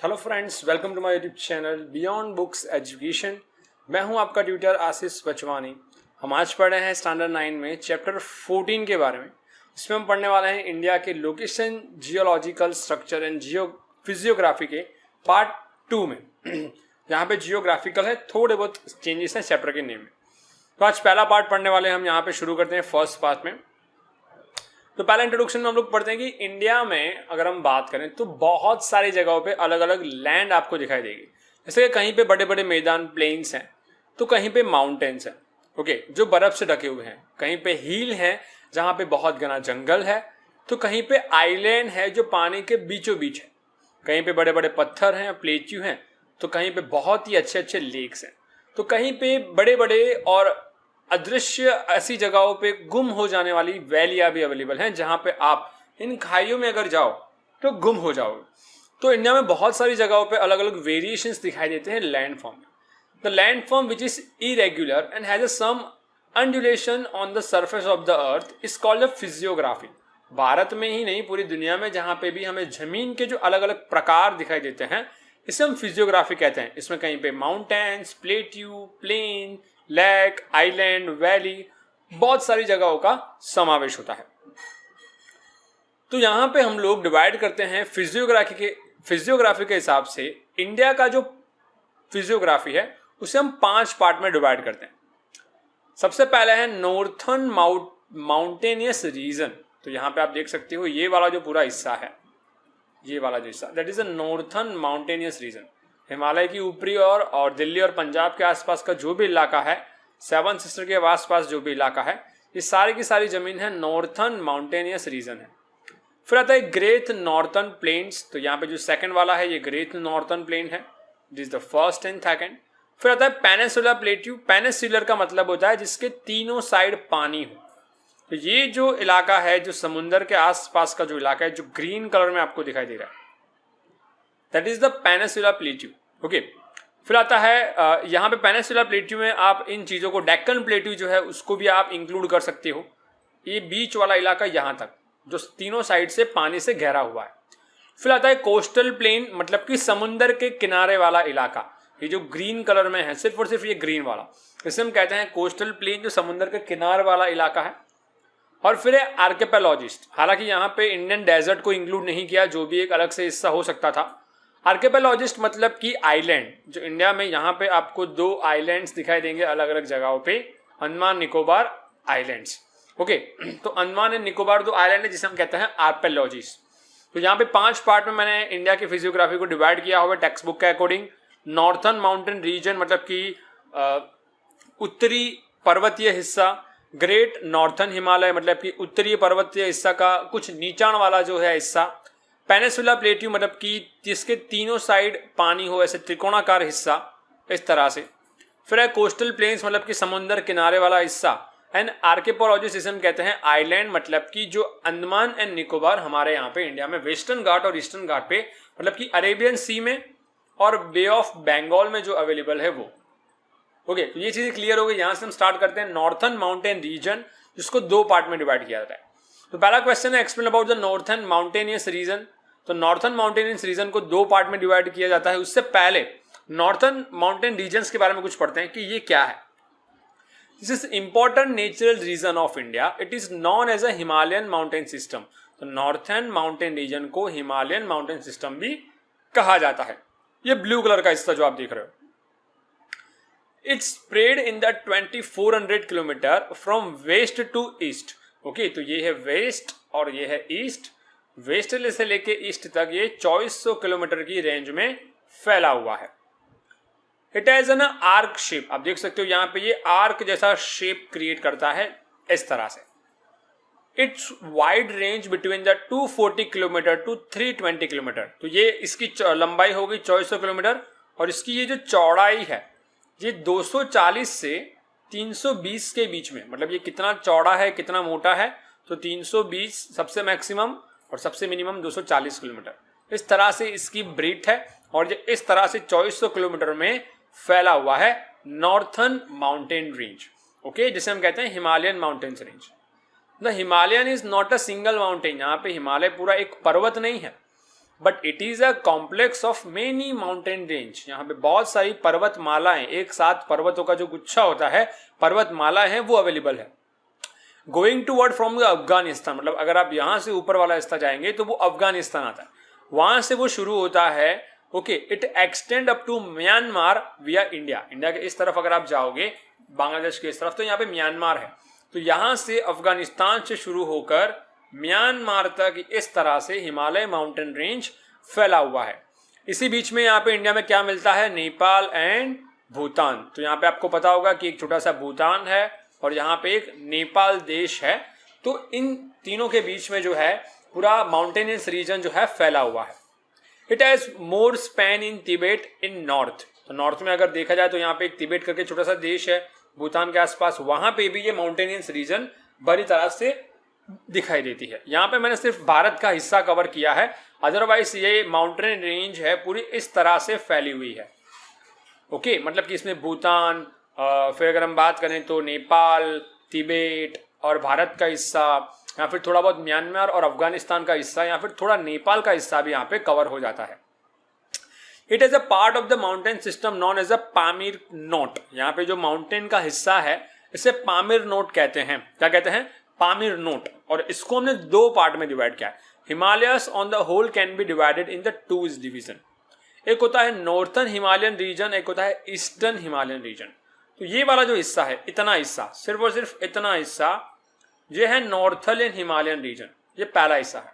Hello friends, welcome to my YouTube channel beyond books education. मैं हूं आपका tutor आशीष बचवानी। हम आज पढ़ रहे हैं स्टैंडर्ड 9 में चैप्टर 14 के बारे में। इसमें हम पढ़ने वाले हैं इंडिया के location, geological structure and physiography के पार्ट 2 में। यहाँ पे जियोग्राफिकल है, थोड़े बहुत चेंजेस हैं चैप्टर के नेम में। तो आज पहला पार्ट पढ़ने वाले हैं हम। यहाँ पे शुरू करते हैं फर्स्ट पार्ट में। तो पहला इंट्रोडक्शन में हम लोग पढ़ते हैं कि इंडिया में अगर हम बात करें तो बहुत सारी जगहों पे अलग अलग लैंड आपको दिखाई देगी। जैसे कि कहीं पे बड़े बड़े मैदान प्लेन्स हैं, तो कहीं पे माउंटेन्स हैं, ओके, जो बर्फ से ढके हुए हैं। कहीं पे हिल है जहाँ पे बहुत घना जंगल है, तो कहीं पे आइलैंड है जो पानी के बीचों बीच है। कहीं पे बड़े बड़े पत्थर हैं, प्लेट्यू हैं, तो कहीं पे बहुत ही अच्छे अच्छे लेक्स हैं। तो कहीं पे बड़े बड़े और अदृश्य ऐसी जगहों पे गुम हो जाने वाली वैलियां भी अवेलेबल हैं, जहां पे आप इन खाइयों में अगर जाओ तो गुम हो जाओगे। तो इंडिया में बहुत सारी जगहों पे अलग अलग वेरिएशंस दिखाई देते हैं लैंडफॉर्म में। The landform which is irregular and has some undulation on the surface of the earth is called a physiography. Bharat में ही नहीं, पूरी दुनिया में जहां पे भी हमें जमीन के जो अलग अलग प्रकार दिखाई देते हैं, इसे हम फिजियोग्राफी कहते हैं। इसमें कहीं पे mountains, plateau, plain, lake, island, valley, बहुत सारी जगहों का समावेश होता है। तो यहां पे हम लोग डिवाइड करते हैं फिजियोग्राफी के हिसाब से। इंडिया का जो फिजियोग्राफी है उसे हम 5 पार्ट में डिवाइड करते हैं। सबसे पहले है नॉर्थर्न माउंटेनियस रीजन। तो यहां पे आप देख सकते हो ये वाला जो पूरा हिस्सा है, ये वाला जो हिस्सा, that is a northern mountainous region. Himalaya की ऊपरी और दिल्ली और पंजाब के आसपास का जो भी इलाका है, 7 सिस्टर के आसपास जो भी इलाका है, ये सारी की सारी जमीन है नॉर्थर्न माउंटेनियस रीजन है। फिर आता है ग्रेट नॉर्थर्न प्लेन्स। तो यहाँ पे जो सेकंड वाला है ये ग्रेट नॉर्थर्न प्लेन है, this is the first and second. फिर आता है पेनिनसुलर प्लेट्यू। पेनिनसुलर का मतलब होता है जिसके तीनों साइड पानी हो। तो ये जो इलाका है, जो समुद्र के आसपास का जो इलाका है, जो ग्रीन कलर में आपको दिखाई दे रहा है, that is the peninsular plateau, okay. फिर आता है यहाँ पे पेनिनसुलर प्लेट्यू में आप इन चीज़ों को, डेक्कन प्लेट्यू जो है उसको भी आप इंक्लूड कर सकते हो। ये बीच वाला इलाका यहाँ तक जो तीनों साइड से पानी से घिरा हुआ है। फिर आता है कोस्टल प्लेन, मतलब कि समुद्र के किनारे वाला इलाका। ये जो ग्रीन कलर में है, सिर्फ और सिर्फ ये ग्रीन वाला, इसे हम कहते हैं कोस्टल प्लेन, जो समुद्र के किनारे वाला इलाका है। और फिर है आर्किपेलॉजिस्ट। हालांकि यहाँ पे इंडियन डेजर्ट को इंक्लूड नहीं किया, जो भी एक अलग से हिस्सा हो सकता था। आर्किपेलॉजिस्ट मतलब कि आइलैंड, जो इंडिया में यहाँ पे आपको 2 आइलैंड्स दिखाई देंगे अलग अलग जगहों पे, अंडमान निकोबार आइलैंड्स, ओके। तो अंडमान एंड निकोबार 2 आइलैंड है जिसे हम कहते हैं आर्किपेलॉजिस्ट। तो यहाँ पे 5 पार्ट में मैंने इंडिया की फिजियोग्राफी को डिवाइड किया हुआ है टेक्स्ट बुक के अकॉर्डिंग। नॉर्थर्न माउंटेन रीजन मतलब कि उत्तरी पर्वतीय हिस्सा, ग्रेट नॉर्थर्न हिमालय मतलब कि उत्तरी पर्वतीय हिस्सा का कुछ नीचाण वाला जो है हिस्सा, पेनिनसुलर प्लेट्यू मतलब कि जिसके तीनों साइड पानी हो, ऐसे त्रिकोणाकार हिस्सा इस तरह से। फिर है कोस्टल प्लेन्स मतलब कि समुद्र किनारे वाला हिस्सा। एंड आर्किपेलॉजिस्ट जिसे हम कहते हैं आइलैंड, मतलब कि जो अंडमान एंड निकोबार हमारे यहाँ पे इंडिया में वेस्टर्न घाट और ईस्टर्न घाट पे, मतलब कि अरेबियन सी में और बे ऑफ बंगाल में जो अवेलेबल है वो, ओके। तो ये चीजें क्लियर हो गई। यहाँ से हम स्टार्ट करते हैं नॉर्थर्न माउंटेन रीजन, जिसको 2 पार्ट में डिवाइड किया जाता है। तो पहला क्वेश्चन है explain about the northern mountainous region. तो नॉर्थर्न माउंटेनियस रीजन को 2 पार्ट में डिवाइड किया जाता है। उससे पहले नॉर्थर्न माउंटेन रीजन्स के बारे में कुछ पढ़ते हैं कि ये क्या है। This is important natural region of India, it is known as a Himalayan mountain system. तो नॉर्थर्न माउंटेन रीजन को हिमालयन माउंटेन सिस्टम भी कहा जाता है। ये ब्लू कलर का हिस्सा जो आप देख रहे हो, it's spread in the 2400 kilometre from west to east, okay. तो ये है वेस्ट और ये है ईस्ट। वेस्ट से लेके ईस्ट तक ये 2400 किलोमीटर की रेंज में फैला हुआ है। It has an arc shape, आप देख सकते हो यहाँ पे ये आर्क जैसा शेप क्रिएट करता है इस तरह से। It's wide range between the 240 kilometre to 320 kilometre. तो ये इसकी लंबाई होगी 2400 किलोमीटर, और इसकी ये जो चौड़ाई है ये 240 से 320 के बीच में, मतलब ये कितना चौड़ा है कितना मोटा है, तो 320 सबसे मैक्सिमम और सबसे मिनिमम 240 किलोमीटर, इस तरह से इसकी ब्रीथ है। और ये इस तरह से 2400 किलोमीटर में फैला हुआ है नॉर्थर्न माउंटेन रेंज, ओके, जिसे हम कहते हैं Himalayan mountains range. The Himalayan is not a single mountain. यहाँ पे हिमालय पूरा एक पर्वत नहीं है, but it is a complex of many mountain range. यहाँ पे बहुत सारी पर्वतमालाएं, एक साथ पर्वतों का जो गुच्छा होता है, पर्वतमाला है, वो अवेलेबल है। गोइंग टूवर्ड फ्रॉम अफगानिस्तान, मतलब अगर आप यहाँ से ऊपर वाला हिस्सा जाएंगे तो वो अफगानिस्तान आता है, वहां से वो शुरू होता है। Okay, it extend up to Myanmar via India. India के इस तरफ अगर आप जाओगे, बांग्लादेश के इस तरफ, तो यहाँ पे म्यांमार है। तो यहाँ से अफगानिस्तान से शुरू होकर म्यांमार तक इस तरह से हिमालय माउंटेन रेंज फैला हुआ है। इसी बीच में यहाँ पे इंडिया में क्या मिलता है, नेपाल एंड भूटान। तो यहाँ पे आपको पता होगा कि एक छोटा सा भूटान है और यहाँ पे एक नेपाल देश है। तो इन तीनों के बीच में जो है पूरा माउंटेनियस रीजन जो है फैला हुआ है। It has more span in Tibet in north. तो नॉर्थ में अगर देखा जाए तो यहाँ पे एक तिबेट करके छोटा सा देश है भूटान के आसपास, वहां पे भी ये माउंटेनियस रीजन बड़ी तरह से दिखाई देती है। यहाँ पे मैंने सिर्फ भारत का हिस्सा कवर किया है, अदरवाइज ये माउंटेन रेंज है पूरी इस तरह से फैली हुई है। ओके, मतलब कि इसमें भूटान, फिर अगर हम बात करें तो नेपाल, तिबेट और भारत का हिस्सा, या फिर थोड़ा बहुत म्यांमार और अफगानिस्तान का हिस्सा, या फिर थोड़ा नेपाल का हिस्सा भी यहाँ पे कवर हो जाता है। It is a part of the mountain system known as a Pamir knot. यहाँ पे जो माउंटेन का हिस्सा है इसे पामीर नोट कहते हैं। क्या कहते हैं, पामीर नोट। और इसको हमने दो पार्ट में डिवाइड किया है। Himalayas on the whole can be divided in the two division. एक होता है नॉर्थन हिमालयन रीजन, एक होता है ईस्टर्न हिमालयन रीजन। तो ये वाला जो हिस्सा है, इतना हिस्सा, सिर्फ और सिर्फ इतना हिस्सा, ये है नॉर्थर्न हिमालयन रीजन, ये पहला हिस्सा है।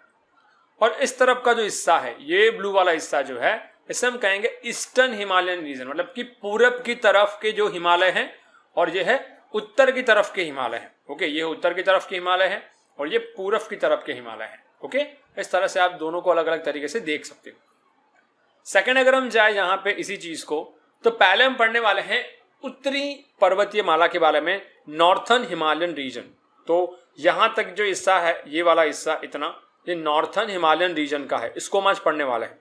और इस तरफ का जो हिस्सा है, ये ब्लू वाला हिस्सा जो है, इसे हम कहेंगे ईस्टर्न हिमालयन रीजन, मतलब कि पूरब की तरफ के जो हिमालय हैं, और ये है उत्तर की तरफ के हिमालय हैं। ओके, ये उत्तर की तरफ के हिमालय हैं और ये पूरब की तरफ के हिमालय हैं। ओके, इस तरह से आप दोनों को अलग अलग तरीके से देख सकते हो। सेकंड, अगर हम जाए यहाँ पे इसी चीज को, तो पहले हम पढ़ने वाले हैं उत्तरी पर्वतीय माला के बारे में, नॉर्थर्न हिमालयन रीजन। तो यहां तक जो हिस्सा है, ये वाला हिस्सा इतना, ये नॉर्थर्न हिमालयन रीजन का है, इसको हम आज पढ़ने वाले हैं।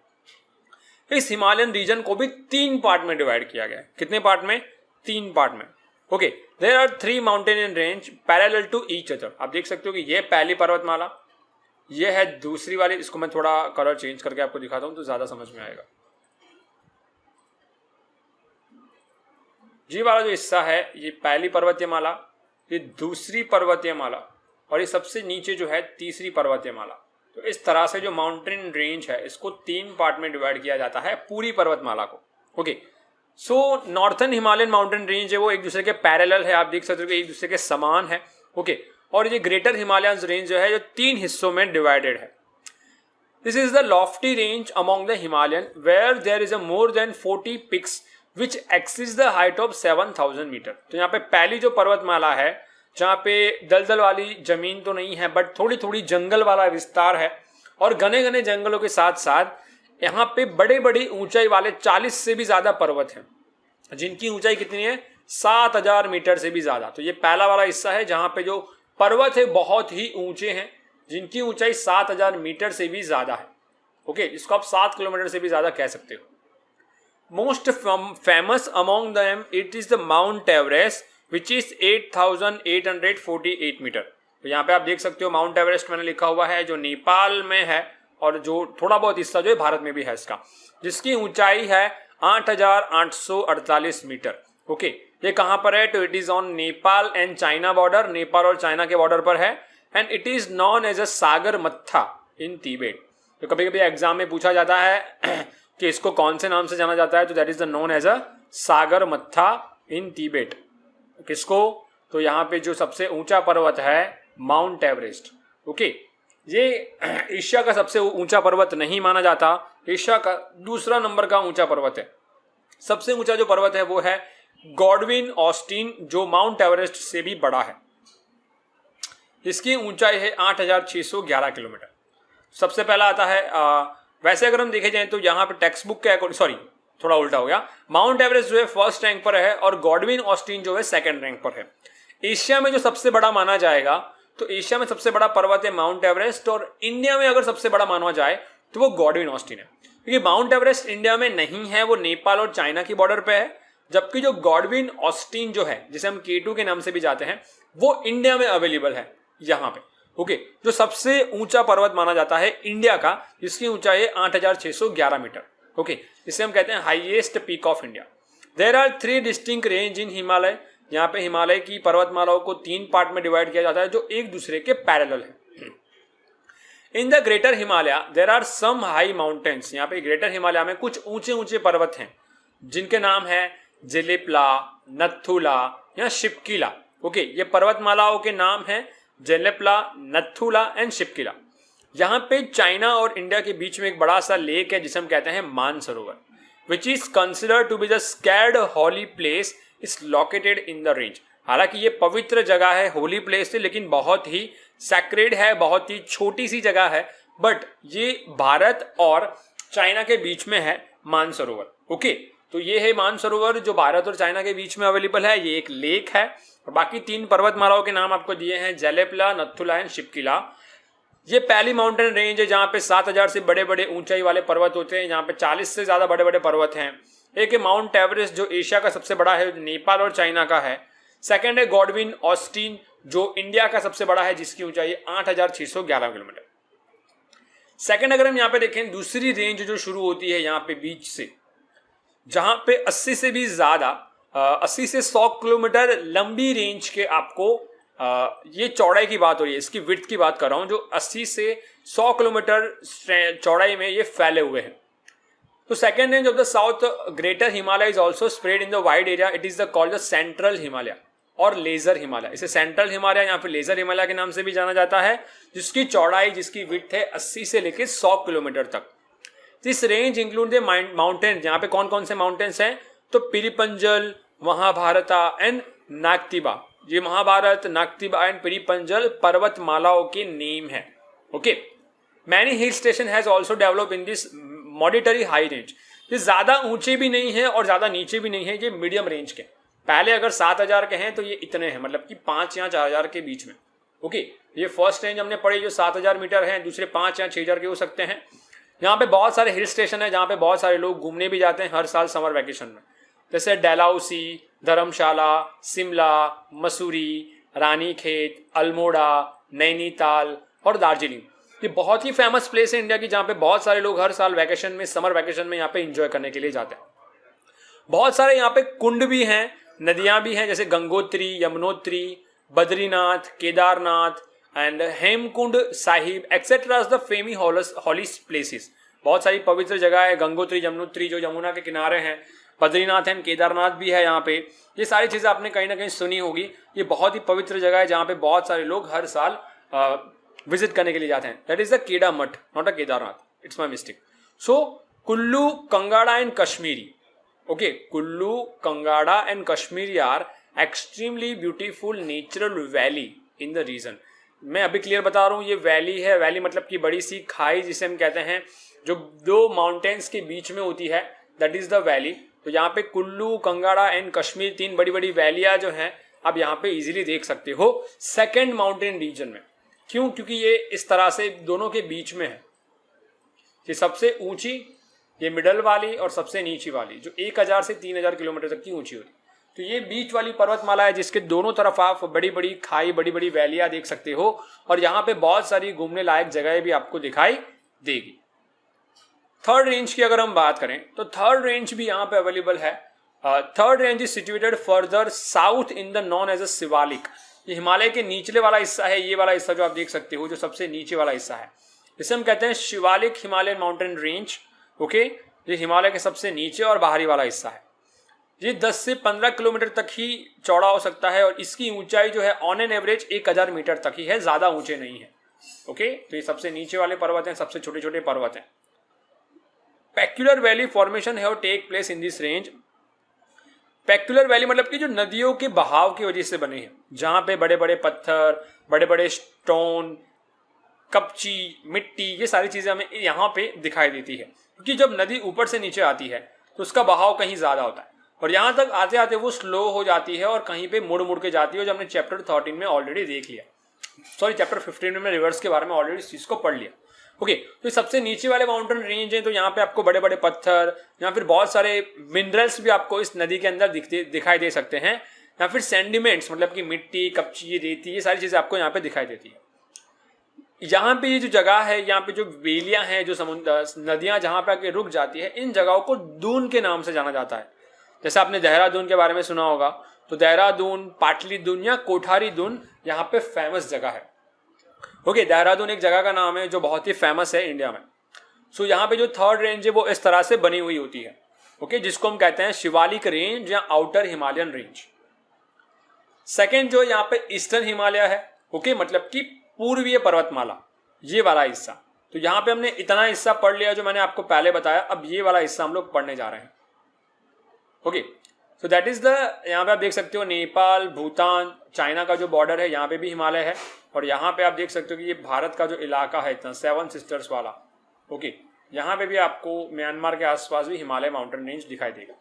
इस हिमालयन रीजन को भी 3 पार्ट में डिवाइड किया गया है। कितने पार्ट में, 3 पार्ट में। Okay, there are 3 mountain range parallel to each other. आप देख सकते हो कि ये पहली पर्वतमाला, ये है दूसरी वाली। इसको मैं थोड़ा कलर चेंज करके आपको दिखाता हूं तो ज्यादा समझ में आएगा। ये वाला जो हिस्सा है, ये पहली पर्वतीय माला, ये दूसरी पर्वतीय माला, और ये सबसे नीचे जो है तीसरी पर्वतीय माला। तो इस तरह से जो माउंटेन रेंज है, इसको 3 पार्ट में डिवाइड किया जाता है पूरी पर्वतमाला को। ओके, सो नॉर्थर्न हिमालयन माउंटेन रेंज है वो एक दूसरे के पैरेलल है, आप देख सकते हो कि एक दूसरे के समान है। ओके, और ये ग्रेटर हिमालयन रेंज जो है, जो 3 हिस्सों में डिवाइडेड है। This is the lofty range among the Himalayan where there is a more than 40 peaks which exceeds the height of 7000 metre. तो यहाँ पे पहली जो पर्वतमाला है, जहाँ पे दलदल वाली जमीन तो नहीं है, बट थोड़ी थोड़ी जंगल वाला विस्तार है, और घने घने जंगलों के साथ साथ यहाँ पे बड़े बड़ी ऊंचाई वाले 40 से भी ज्यादा पर्वत हैं, जिनकी ऊंचाई कितनी है, 7000 मीटर से भी ज्यादा। तो ये पहला वाला हिस्सा है जहाँ पे जो पर्वत है बहुत ही ऊंचे हैं, जिनकी ऊंचाई 7000 मीटर से भी ज्यादा है। ओके, इसको आप 7 किलोमीटर से भी ज्यादा कह सकते हो। Most famous among them it is the Mount Everest which is 8848 metre. तो यहाँ पे आप देख सकते हो माउंट एवरेस्ट मैंने लिखा हुआ है, जो नेपाल में है, और जो थोड़ा बहुत हिस्सा जो है भारत में भी है इसका, जिसकी ऊंचाई है 8848 मीटर। ओके, ये कहाँ पर है, तो it is on Nepal and China border, Nepal और चाइना के बॉर्डर पर है। And it is known as a Sagarmatha in Tibet. तो कभी कभी एग्जाम में पूछा जाता है कि इसको कौन से नाम से जाना जाता है, तो that is the known as a Sagarmatha in Tibet. किसको, तो यहाँ पे जो सबसे ऊंचा पर्वत है माउंट एवरेस्ट। ओके, ये एशिया का सबसे ऊंचा पर्वत नहीं माना जाता, एशिया का दूसरा नंबर का ऊंचा पर्वत है। सबसे ऊंचा जो पर्वत है वो है गॉडविन ऑस्टिन, जो माउंट एवरेस्ट से भी बड़ा है। इसकी ऊंचाई है 8611 किलोमीटर। सबसे पहला आता है वैसे अगर हम देखे जाए तो यहाँ पे टेक्स्ट बुक के अकॉर्डिंग, सॉरी थोड़ा उल्टा हो गया, माउंट एवरेस्ट जो है फर्स्ट रैंक पर है और गॉडविन ऑस्टिन जो है सेकंड रैंक पर है। एशिया में जो सबसे बड़ा माना जाएगा, तो एशिया में सबसे बड़ा पर्वत है माउंट एवरेस्ट, और इंडिया में अगर सबसे बड़ा माना जाए तो वो गॉडविन ऑस्टिन है। क्योंकि माउंट एवरेस्ट इंडिया में नहीं है, वो नेपाल और चाइना की बॉर्डर पे है, जबकि जो गॉडविन ऑस्टिन जो है, जिसे हम K2 के नाम से भी जाते हैं, वो इंडिया में अवेलेबल है यहाँ पे। ओके, जो सबसे ऊंचा पर्वत माना जाता है इंडिया का, जिसकी ऊंचाई है 8611 मीटर। ओके, जिसे हम कहते हैं highest peak of India. There are 3 distinct range in Himalaya. यहाँ पे हिमालय की पर्वतमालाओं को 3 पार्ट में डिवाइड किया जाता है जो एक दूसरे के पैरेलल है। In the greater Himalaya there are some high mountains. यहाँ पे ग्रेटर हिमालय में कुछ ऊंचे ऊंचे पर्वत हैं जिनके नाम है जेलेपला, नथुला या शिपकिला। ओके, ये पर्वतमालाओं के नाम हैं जेलेपला, नथुला एंड शिपकिला। यहाँ पे चाइना और इंडिया के बीच में एक बड़ा सा लेक है जिसे हम कहते हैं Mansarovar, which is considered to be the sacred holy place is located in the range. हालांकि ये पवित्र जगह है, होली प्लेस है, लेकिन बहुत ही सैक्रेड है, बहुत ही छोटी सी जगह है, बट ये भारत और चाइना के बीच में है मानसरोवर। ओके, तो ये है मानसरोवर जो भारत और चाइना के बीच में अवेलेबल है। ये एक लेक है और बाकी 3 पर्वतमालाओं के नाम आपको दिए हैं जेलेपला, नथुला एंड शिपकिला। ये पहली माउंटेन रेंज है जहाँ पे 7000 से बड़े बड़े ऊंचाई वाले पर्वत होते हैं, जहाँ पे 40 से ज्यादा बड़े बड़े पर्वत हैं। एक है माउंट एवरेस्ट जो एशिया का सबसे बड़ा है, नेपाल और चाइना का है। सेकंड है गॉडविन ऑस्टिन जो इंडिया का सबसे बड़ा है, जिसकी ऊंचाई 8611 किलोमीटर। सेकंड अगर हम यहाँ पे देखें, दूसरी रेंज जो शुरू होती है यहाँ पे बीच से, जहां पे 80 से भी ज्यादा 80 से 100 किलोमीटर लंबी रेंज के आपको ये चौड़ाई की बात हो रही है, इसकी विड्थ की बात कर रहा हूं, जो 80 से 100 किलोमीटर चौड़ाई में ये फैले हुए हैं। तो second range of the south greater Himalaya is also spread in the wide area. It is the called the central Himalaya और लेजर हिमालय। इसे सेंट्रल हिमालय या फिर लेजर हिमालय के नाम से भी जाना जाता है, जिसकी चौड़ाई, जिसकी विड्थ है 80 से लेकर 100 किलोमीटर तक। This range include the mountain. यहाँ पे कौन कौन से माउंटेन्स हैं, तो पिरिपंजल, महाभारता एंड नागतिबा। ये महाभारत, नागतिबा एंड पिरिपंजल पर्वतमालाओं के नेम है। Okay, many hill station has also develop in this मॉडिटरी हाई रेंज। ये ज्यादा ऊंचे भी नहीं है और ज्यादा नीचे भी नहीं है, ये मीडियम रेंज के। पहले अगर 7000 के हैं तो ये इतने हैं, मतलब कि 5 या 4000 के बीच में। ओके, ये फर्स्ट रेंज हमने पढ़ी जो 7000 मीटर है, दूसरे 5 या 6000 के हो सकते हैं। यहाँ पे बहुत सारे हिल स्टेशन है जहाँ पे बहुत सारे लोग घूमने भी जाते हैं हर साल समर वैकेशन में, जैसे डलहौसी, धर्मशाला, शिमला, मसूरी, रानीखेत, अल्मोड़ा, नैनीताल और दार्जिलिंग। ये बहुत ही फेमस प्लेस है इंडिया की, जहाँ पे बहुत सारे लोग हर साल वैकेशन में, समर वैकेशन में यहाँ पे एंजॉय करने के लिए जाते हैं। बहुत सारे यहाँ पे कुंड भी हैं, नदियाँ भी हैं, जैसे Gangotri, Yamunotri, Badrinath, Kedarnath and Hemkund Sahib etcetera the famous holy places. बहुत सारी पवित्र जगह है, गंगोत्री, यमुनोत्री जो यमुना के किनारे हैं, बद्रीनाथ एंड केदारनाथ भी है यहाँ पे। ये सारी चीज़ें आपने कहीं ना कहीं सुनी होगी। ये बहुत ही पवित्र जगह है जहाँ पे बहुत सारे लोग हर साल विजिट करने के लिए जाते हैं। दैट इज द केडा मठ, not a Kedarnath, it's my mistake. So Kullu, Kangra and Kashmiri. Okay, Kullu, Kangra and Kashmiri are extremely beautiful natural valley in the region. मैं अभी क्लियर बता रहा हूँ, ये वैली है, वैली मतलब कि बड़ी सी खाई जिसे हम कहते हैं, जो 2 माउंटेन्स के बीच में होती है, दैट इज द वैली। तो यहाँ पे कुल्लू, कंगाड़ा एंड कश्मीर 3 बड़ी बड़ी वैलियाँ जो हैं आप यहाँ पे इजीली देख सकते हो सेकेंड माउंटेन रीजन में। क्यों? क्योंकि ये इस तरह से दोनों के बीच में है। ये सबसे ऊंची, ये मिडल वाली और सबसे नीची वाली जो 1000 से 3000 किलोमीटर तक की ऊंची होती है। तो ये बीच वाली पर्वतमाला है जिसके दोनों तरफ आप बड़ी बड़ी खाई, बड़ी बड़ी वैलियाँ देख सकते हो और यहाँ पे बहुत सारी घूमने लायक जगह भी आपको दिखाई देगी। थर्ड रेंज की अगर हम बात करें तो थर्ड रेंज भी यहाँ पे अवेलेबल है। Third range is situated further south in the known as a Shivalik. ये हिमालय के निचले वाला हिस्सा है, ये वाला हिस्सा जो आप देख सकते हो, जो सबसे नीचे वाला हिस्सा है, इसे हम कहते हैं Shivalik Himalayan mountain range. Okay, ये हिमालय के सबसे नीचे और बाहरी वाला हिस्सा है। ये 10 से 15 किलोमीटर तक ही चौड़ा हो सकता है और इसकी ऊंचाई जो है ऑन एन एवरेज 1000 मीटर तक ही है, ज्यादा ऊंचे नहीं है। ओके, तो ये सबसे नीचे वाले पर्वत हैं, सबसे छोटे छोटे पर्वत हैं। पेक्युलर वैली फॉर्मेशन है take place in this range. Peculiar valley मतलब कि जो नदियों के बहाव की वजह से बने हैं, जहां पे बड़े बड़े पत्थर, बड़े बड़े स्टोन, कपची, मिट्टी, ये सारी चीजें हमें यहाँ पे दिखाई देती है। क्योंकि जब नदी ऊपर से नीचे आती है तो उसका बहाव कहीं ज्यादा होता है और यहाँ तक आते आते वो स्लो हो जाती है और कहीं पे मुड़ मुड़ के जाती है, जो हमने चैप्टर 13 में ऑलरेडी देख लिया। सॉरी, चैप्टर 15 में रिवर्स के बारे में ऑलरेडी इस चीज को पढ़ लिया। ओके, तो सबसे नीचे वाले माउंटेन रेंज है, तो यहाँ पे आपको बड़े बड़े पत्थर या फिर बहुत सारे मिनरल्स भी आपको इस नदी के अंदर दिखाई दे सकते हैं, या फिर सेंडिमेंट्स मतलब कि मिट्टी, कपची, रेती, ये सारी चीजें आपको यहाँ पे दिखाई देती है। यहाँ पे ये जो जगह है, यहाँ पे जो वेलियां हैं, जो समुद्र नदियां जहाँ पे आके रुक जाती है, इन जगहों को दून के नाम से जाना जाता है। जैसे आपने देहरादून के बारे में सुना होगा, तो देहरादून, पाटली दून या कोठारी दून यहाँ पे फेमस जगह है। ओके, देहरादून एक जगह का नाम है जो बहुत ही फेमस है इंडिया में। सो यहाँ पे जो थर्ड रेंज है वो इस तरह से बनी हुई होती है। ओके, जिसको हम कहते हैं शिवालिक रेंज या आउटर हिमालयन रेंज। सेकेंड जो यहाँ पे ईस्टर्न हिमालय है। ओके, मतलब कि पूर्वीय पर्वतमाला, ये वाला हिस्सा। तो यहाँ पे हमने इतना हिस्सा पढ़ लिया जो मैंने आपको पहले बताया। अब ये वाला हिस्सा हम लोग पढ़ने जा रहे हैं। Okay, so that is the, यहाँ पे आप देख सकते हो नेपाल, भूटान, चाइना का जो बॉर्डर है, यहाँ पे भी हिमालय है। और यहाँ पे आप देख सकते हो कि ये भारत का जो इलाका है इतना 7 सिस्टर्स वाला। ओके, यहाँ पे भी आपको म्यांमार के आसपास भी हिमालय माउंटेन रेंज दिखाई देगा।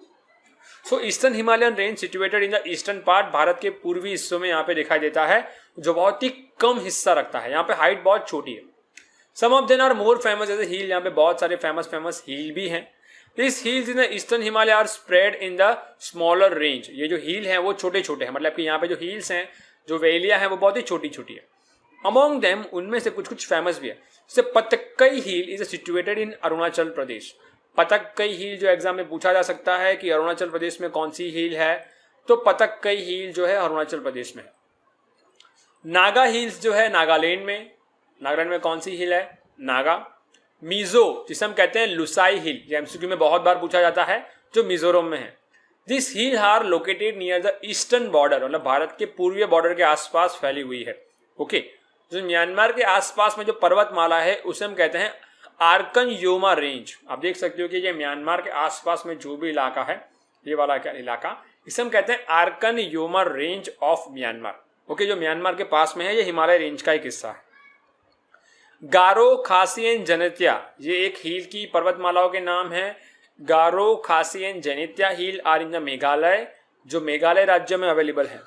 सो eastern Himalayan range situated in the eastern part, Bharat के पूर्वी हिस्सों में यहाँ पे दिखाई देता है, जो बहुत ही कम हिस्सा रखता है। यहाँ पे हाइट बहुत छोटी है। Some of them are more famous as a hill, यहाँ पे बहुत सारे फेमस हिल भी हैं। This hills in the eastern Himalaya are spread in the smaller range. ये जो हिल हैं वो छोटे छोटे हैं, मतलब कि यहाँ पे जो हिल्स हैं, जो वैलियां हैं, वो बहुत ही छोटी छोटी है। अमॉन्ग देम, उनमें से कुछ कुछ फेमस भी है। जैसे पतक्कई हिल is situated in Arunachal Pradesh. पतक्कई हिल जो एग्जाम में पूछा जा सकता है कि अरुणाचल प्रदेश में कौन सी हिल है, तो पतक्कई हिल जो है अरुणाचल प्रदेश में है। नागा हिल्स जो है नागालैंड में कौन सी हिल है? नागा। मिजो, जिसे हम कहते हैं लुसाई हिल, ये एमसीक्यू में बहुत बार पूछा जाता है, जो मिजोरम में है। This hill are located near the eastern border, मतलब भारत के पूर्वीय बॉर्डर के आसपास फैली हुई है। ओके, जो म्यांमार के आसपास में जो पर्वतमाला है उसे हम कहते हैं आर्कन योमा रेंज। आप देख सकते हो कि ये म्यांमार के आसपास में जो भी इलाका है, ये वाला क्या इलाका, इसे हम कहते हैं Arkan Yoma range of Myanmar. Okay, जो म्यांमार के पास में है, ये हिमालय रेंज का एक हिस्सा है। गारो खासियन जनित्या, ये एक हिल की पर्वतमालाओं के नाम है। गारो खासियन जनित्या हिल आर इन द मेघालय, जो मेघालय राज्य में अवेलेबल है।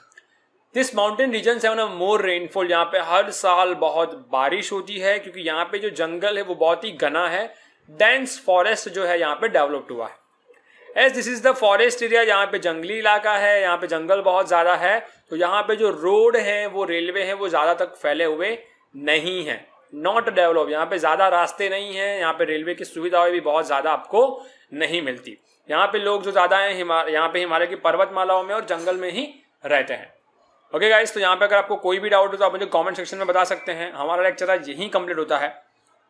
दिस माउंटेन रीजन है ना मोर रेनफॉल, यहाँ पे हर साल बहुत बारिश होती है, क्योंकि यहाँ पे जो जंगल है वो बहुत ही घना है। डेंस फॉरेस्ट जो है यहाँ पे डेवलप्ड हुआ है। As this is the forest area, यहाँ पे जंगली इलाका है, यहाँ पे जंगल बहुत ज़्यादा है, तो यहाँ पे जो रोड है, वो रेलवे है, वो ज़्यादा तक फैले हुए नहीं है। नॉट डेवलप, यहाँ पे ज़्यादा रास्ते नहीं हैं, यहाँ पे रेलवे की सुविधाएं भी बहुत ज़्यादा आपको नहीं मिलती। यहाँ पे लोग जो ज़्यादा हैं यहाँ पे हिमालय की पर्वतमालाओं में और जंगल में ही रहते हैं। ओके गाइस, तो यहाँ पे अगर आपको कोई भी डाउट हो तो आप मुझे कमेंट सेक्शन में बता सकते हैं। हमारा लेक्चर आज यहीं कंप्लीट होता है।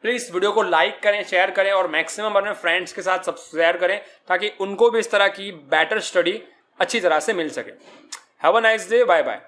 प्लीज़ वीडियो को लाइक करें, शेयर करें और मैक्सिमम अपने फ्रेंड्स के साथ शेयर करें, ताकि उनको भी इस तरह की बेटर स्टडी अच्छी तरह से मिल सके। Have a nice day, bye bye.